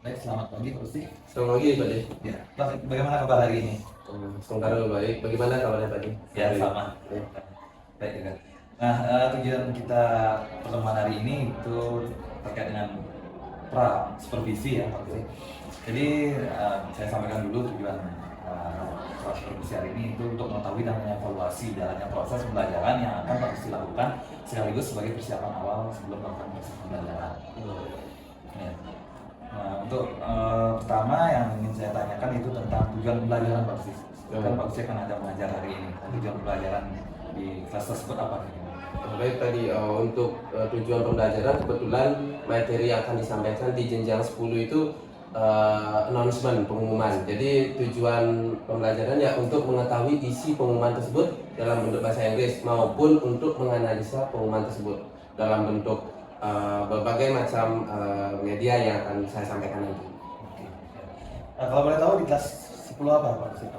Baik, selamat pagi Pak Usti. Selamat pagi Pak De. Ya, Pak, bagaimana kabar hari ini? Semoga baik. Bagaimana kabarnya Pak De? Ya, sama. Ya. Baik juga. Nah, tujuan kita pertemuan hari ini itu terkait dengan supervisi ya Pak Usti. Jadi saya sampaikan dulu tujuan supervisi hari ini itu untuk mengetahui dan mengevaluasi jalannya proses pembelajaran yang akan Pak Usti lakukan sekaligus sebagai persiapan awal sebelum melakukan proses pembelajaran. Ya. Nah, untuk pertama yang ingin saya tanyakan itu tentang tujuan pembelajaran Pak Usti. Kan Pak Usti akan ada mengajar hari ini. Tujuan pembelajaran di kelas tersebut apa? Baik tadi untuk tujuan pembelajaran kebetulan materi yang akan disampaikan di jenjang 10 itu announcement, pengumuman. Jadi tujuan pembelajaran ya untuk mengetahui isi pengumuman tersebut dalam bentuk bahasa Inggris maupun untuk menganalisa pengumuman tersebut dalam bentuk berbagai macam media yang akan saya sampaikan nanti. Kalau boleh tahu di kelas 10 apa Pak Usti?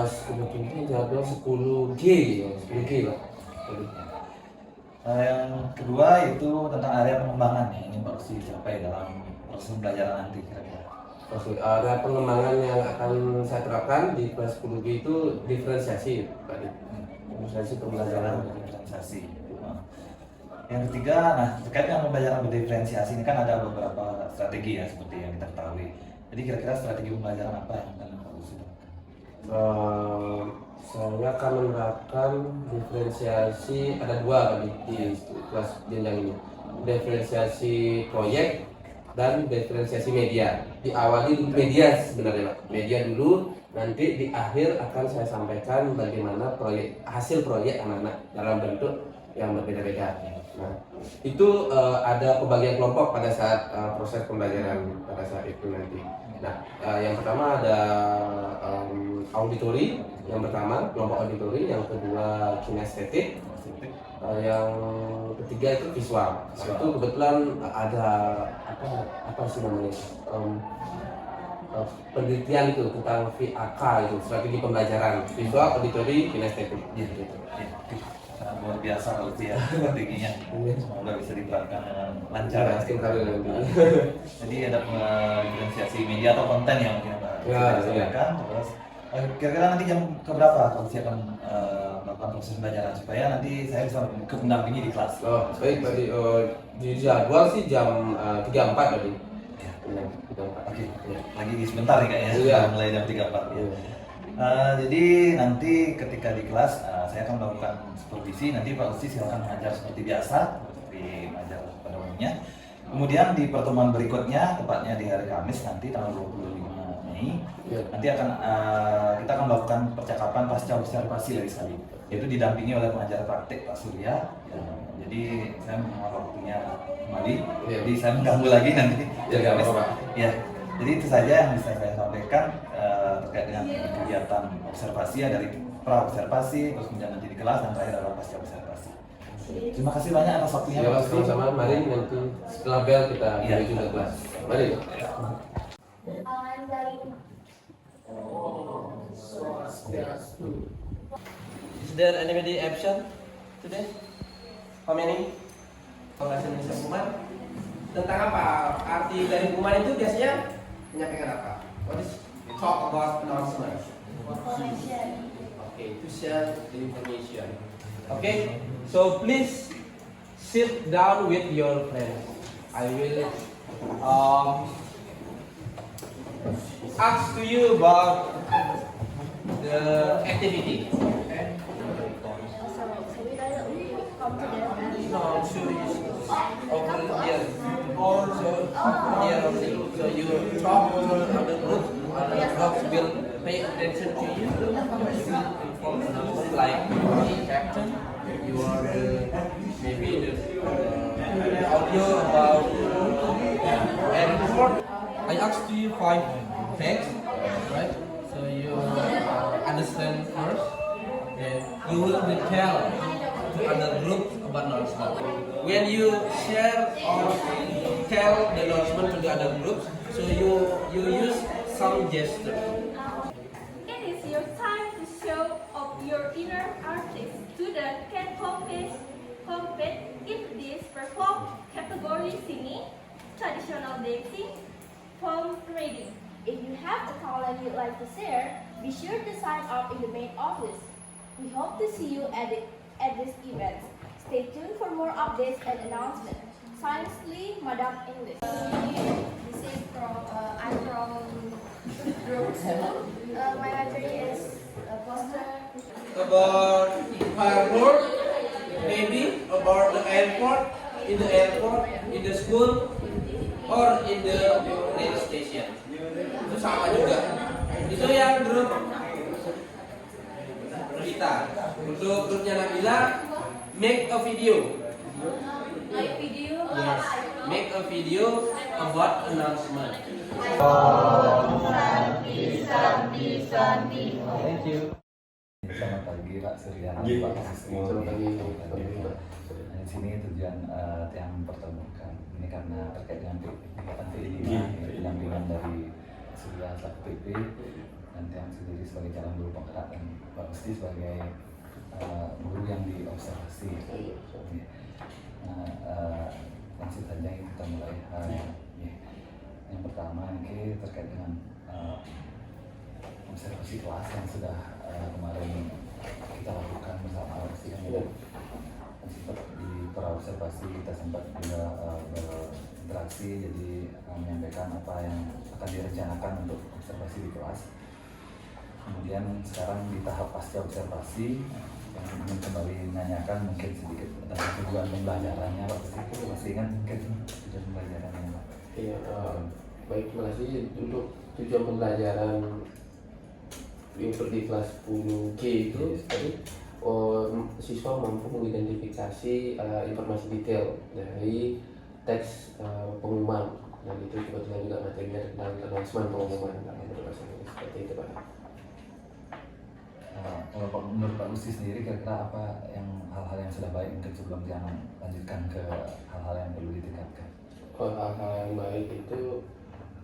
Sebetulnya jadwal 10G ya, 10G Pak. Yang kedua itu tentang area pengembangan yang ingin Pak Usti capai dalam proses pembelajaran nanti kira-kira. Area pengembangan yang akan saya terapkan di kelas 10G itu diferensiasi Pak. Diferensiasi pembelajaran. Diferensiasi. Yang ketiga, nah terkait dengan pembelajaran berdiferensiasi ini kan ada beberapa strategi ya seperti yang kita ketahui. Jadi kira-kira strategi pembelajaran apa yang akan Pak Usti lakukan? Saya akan menerapkan diferensiasi ada dua di kelas jenjang ini, diferensiasi proyek dan diferensiasi media. Diawali dulu media sebenarnya Pak, media dulu, nanti di akhir akan saya sampaikan bagaimana hasil proyek anak-anak dalam bentuk yang berbeda-beda. Nah, itu ada pembagian kelompok pada saat proses pembelajaran pada saat itu nanti. Nah, yang pertama ada auditori, yang pertama kelompok auditori, yang kedua kinestetik, yang ketiga itu visual. Itu kebetulan ada apa sih namanya penelitian itu tentang VAK itu strategi pembelajaran visual, auditori, kinestetik. Gitu. Sangat luar biasa kalau ya strateginya. Semoga bisa diterapkan dengan lancar. Jadi ada diferensiasi media atau konten yang mungkin Pak sampaikan. Terus kira-kira nanti jam keberapa kalau saya akan melakukan proses pembelajaran supaya nanti saya bisa mendampingi di kelas. Baik tadi di jadwal sih jam 3.4 tadi. Oke, lagi sebentar nih kayaknya. Iya. Mulai jam 3.4 ya. Jadi nanti ketika di kelas saya akan melakukan supervisi. Nanti Pak Usti silakan mengajar seperti biasa, seperti mengajar pada umumnya. Kemudian di pertemuan berikutnya, tepatnya di hari Kamis nanti tanggal 25 Mei, nanti kita akan melakukan percakapan pasca observasi lagi sekali. Itu didampingi oleh pengajar praktik Pak Surya. Jadi saya mohon waktunya kembali. Jadi saya mengganggu lagi nanti di hari Kamis. Ya. Jadi itu saja yang bisa saya sampaikan terkait dengan kegiatan observasi ya, dari pra observasi, terus kemudian nanti di kelas, dan terakhir adalah pasca observasi. Terima kasih banyak atas waktunya. Ya, sama-sama. Mari nanti setelah bel kita menuju ke kelas. Mari. Is there anybody absent today? How many? Pembahasan Indonesia pengumuman tentang apa? Arti dari pengumuman itu biasanya menyampaikan apa? What is talk about announcement? Okay, to share the information. Okay, so please sit down with your friends. I will ask to you about the activity. Okay. No, so over here. So you talk to other groups. Other groups will pay attention to you. Like the captain, you are maybe the audio about and report. I asked you 5 facts, right? So you understand first, and you will tell to other groups about announcement. When you share or tell the announcement to the other groups, so you use some gesture. It is your time to show off your inner artist. Students can compete in this perform category singing, traditional dancing, reading. If you have a talent you'd like to share, be sure to sign up in the main office. We hope to see you at this event. Stay tuned for more updates and announcements. Sincerely, Madam English. This is I'm from group 7. My major is poster. About airport, maybe about the airport, in the school, or in the rail station. Itu sama juga. Itu yang grup kita. Untuk grupnya Nabila, make a video. Yes, make a video about announcement. Thank you. Selamat pagi Pak Surya, Pak Siswi. Selamat pagi. Nah, di sini tujuan yang mempertemukan ini karena terkait dengan kegiatan PI pendampingan dari Surya selaku PP dan yang sendiri sebagai calon guru penggerak dan Pak Gusti sebagai guru yang diobservasi. Nah, langsung saja kita mulai. Yang pertama ini terkait dengan observasi kelas yang sudah kemarin kita lakukan bersama Gusti kan sempat di praobservasi kita sempat juga berinteraksi, jadi menyampaikan apa yang akan direncanakan untuk observasi di kelas. Kemudian sekarang di tahap pasca observasi yang ingin kembali menanyakan mungkin sedikit tentang tujuan pembelajarannya Pak Gusti, masih ingat mungkin tujuan pembelajarannya Pak? Iya, baik, terima kasih. Untuk tujuan pembelajaran di kelas 10G itu tadi siswa mampu mengidentifikasi informasi detail dari teks pengumuman, dan itu kebetulan juga materinya tentang announcement pengumuman dalam bahasa Inggris, seperti itu Pak. Kalau menurut Pak Gusti sendiri kira-kira apa yang hal-hal yang sudah baik mungkin sebelum jangan lanjutkan ke hal-hal yang perlu ditingkatkan? Hal-hal yang baik itu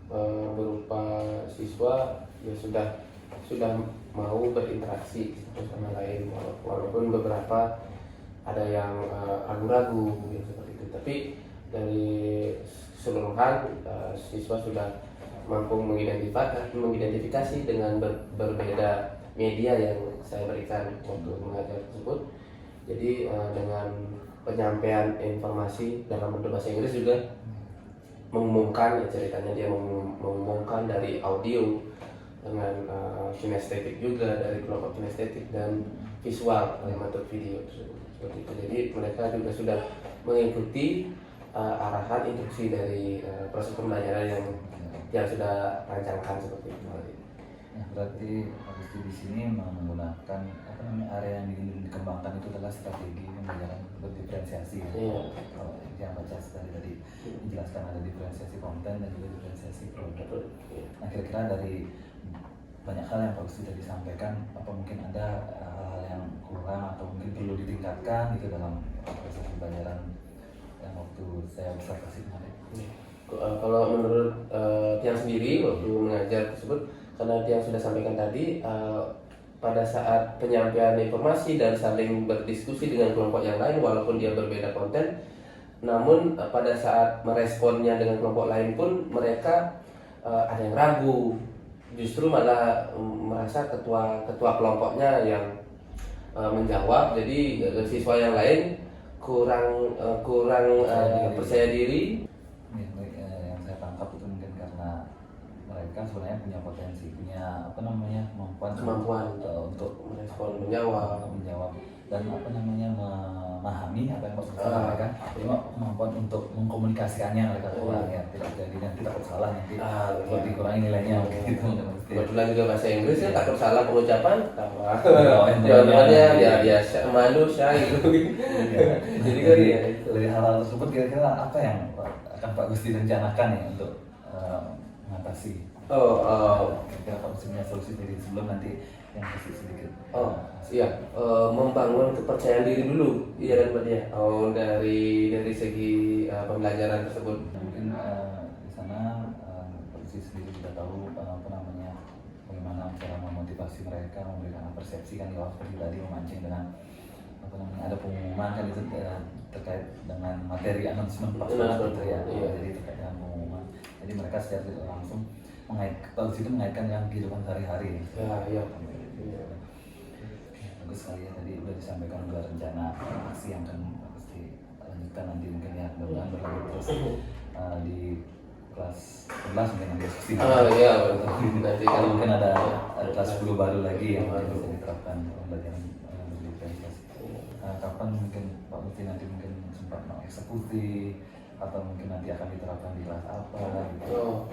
berupa siswa ya sudah mau berinteraksi satu sama lain, walaupun beberapa ada yang ragu-ragu ya, seperti itu, tapi dari keseluruhan siswa sudah mampu mengidentifikasi dengan berbeda media yang saya berikan untuk mengajar tersebut. Jadi dengan penyampaian informasi dalam bentuk bahasa Inggris juga mengumumkan, ya ceritanya dia mengumumkan dari audio dengan kinestetik juga dari kelompok kinestetik dan visual dalam bentuk video seperti itu. Jadi mereka juga sudah mengikuti arahan instruksi dari proses pembelajaran yang sudah rancangkan seperti itu. Nah, berarti Pak Gusti di sini menggunakan area yang ingin dikembangkan itu adalah strategi pembelajaran berdiferensiasi. Iya. Kalau yang baca tadi dijelaskan ada diferensiasi konten dan juga diferensiasi produk. Nah, kira-kira dari banyak hal yang Pak Gusti tadi sampaikan, apa mungkin ada hal-hal yang kurang atau mungkin perlu ditingkatkan gitu dalam proses pembelajaran yang waktu saya observasi kemarin? Kalau menurut Tiang sendiri waktu mengajar tersebut, karena Tiang sudah sampaikan tadi, pada saat penyampaian informasi dan saling berdiskusi dengan kelompok yang lain walaupun dia berbeda konten, namun pada saat meresponnya dengan kelompok lain pun mereka ada yang ragu, justru malah merasa ketua kelompoknya yang menjawab, jadi siswa yang lain kurang percaya diri. Yang saya tangkap itu mungkin karena mereka sebenarnya punya potensi, punya kemampuan untuk merespon, menjawab dan memahami apa yang Pak Gusti sampaikan. Cuma kemampuan untuk mengkomunikasikannya mereka kurang ya, tidak jadi nanti takut salah nanti kalau dikurangi nilainya gitu. Kebetulan juga bahasa Inggris ya, takut salah pengucapan, jawabannya ya biasa malu gitu. Jadi kan ya dari hal-hal tersebut kira-kira apa yang akan Pak Gusti rencanakan ya untuk mengatasi? Kira-kira Pak Gusti punya solusi dari sebelum nanti yang kasih sedikit. Membangun kepercayaan diri dulu, iya kan Pak dia. Dari segi pembelajaran tersebut. Mungkin di sana Pak Gusti sendiri sudah tahu bagaimana cara memotivasi mereka, memberikan persepsi kan ya, seperti tadi memancing dengan ada pengumuman kan itu terkait dengan materi announcement Pak ya. Jadi terkait dengan pengumuman. Jadi Jadi mereka secara tidak langsung kalau situ mengaitkan yang kehidupan sehari-hari. Ya, iya. Bagus sekali ya, tadi udah disampaikan juga rencana aksi yang akan pasti lanjutkan nanti mungkin ya, mudah-mudahan berlanjut terus di kelas 11 mungkin ada diskusi. Iya, nanti kan Mungkin ada kelas 10 baru lagi yang bisa diterapkan pembelajaran berdiferensiasi. Kapan mungkin Pak Mufti nanti mungkin sempat mau eksekusi atau mungkin nanti akan diterapkan di kelas apa gitu.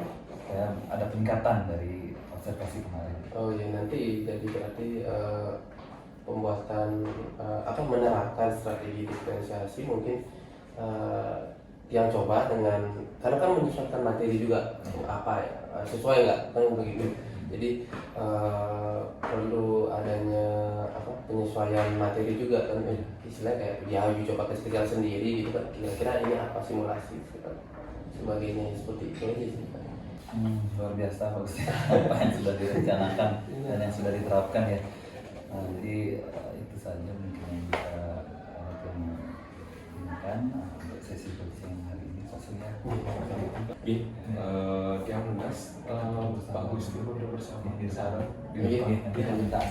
Ya, ada peningkatan dari observasi kemarin. Oh iya, nanti jadi berarti pembuatan menerapkan strategi diferensiasi mungkin yang coba dengan, karena kan menyesuaikan materi juga apa ya, sesuai nggak kan begitu. Jadi perlu adanya penyesuaian materi juga kan, istilahnya kayak ya uji coba kecil sendiri gitu kan, kira-kira ini apa simulasi gitu kan, sebagainya seperti itu aja sih. Luar biasa bagus apa yang sudah direncanakan dan yang sudah diterapkan ya. Jadi itu saja mungkin yang bisa lakukan untuk sesi yang hari ini sosialnya. Yang lunas bagus dulu bersama Sarah. Kita minta.